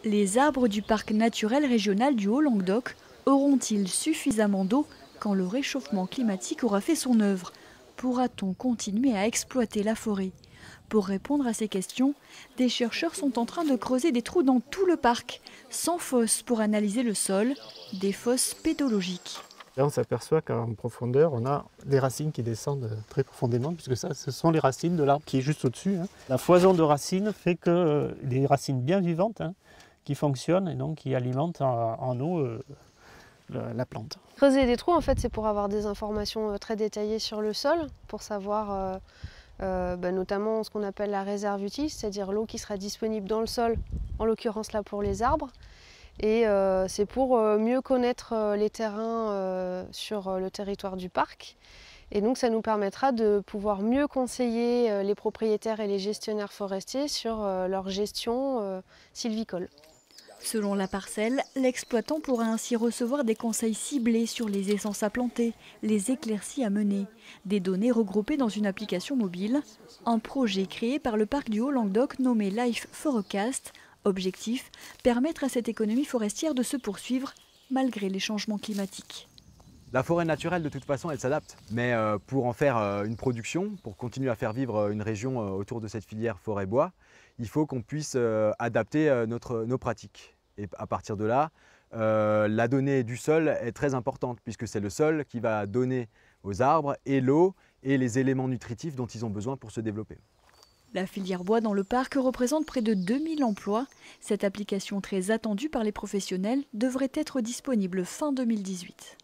Les arbres du parc naturel régional du Haut-Languedoc auront-ils suffisamment d'eau quand le réchauffement climatique aura fait son œuvre? Pourra-t-on continuer à exploiter la forêt? Pour répondre à ces questions, des chercheurs sont en train de creuser des trous dans tout le parc, sans fosse pour analyser le sol, des fosses pédologiques. Là, on s'aperçoit qu'en profondeur, on a des racines qui descendent très profondément, puisque ça, ce sont les racines de l'arbre qui est juste au-dessus. La foison de racines fait que des racines bien vivantes qui fonctionnent et donc qui alimentent en eau la plante. Creuser des trous, en fait, c'est pour avoir des informations très détaillées sur le sol, pour savoir notamment ce qu'on appelle la réserve utile, c'est-à-dire l'eau qui sera disponible dans le sol, en l'occurrence là pour les arbres. Et c'est pour mieux connaître les terrains sur le territoire du parc. Et donc ça nous permettra de pouvoir mieux conseiller les propriétaires et les gestionnaires forestiers sur leur gestion sylvicole. Selon la parcelle, l'exploitant pourra ainsi recevoir des conseils ciblés sur les essences à planter, les éclaircies à mener, des données regroupées dans une application mobile, un projet créé par le parc du Haut-Languedoc nommé Life Forecast. Objectif, permettre à cette économie forestière de se poursuivre malgré les changements climatiques. La forêt naturelle, de toute façon, elle s'adapte. Mais pour en faire une production, pour continuer à faire vivre une région autour de cette filière forêt-bois, il faut qu'on puisse adapter nos pratiques. Et à partir de là, la donnée du sol est très importante, puisque c'est le sol qui va donner aux arbres et l'eau et les éléments nutritifs dont ils ont besoin pour se développer. La filière bois dans le parc représente près de 2000 emplois. Cette application très attendue par les professionnels devrait être disponible fin 2018.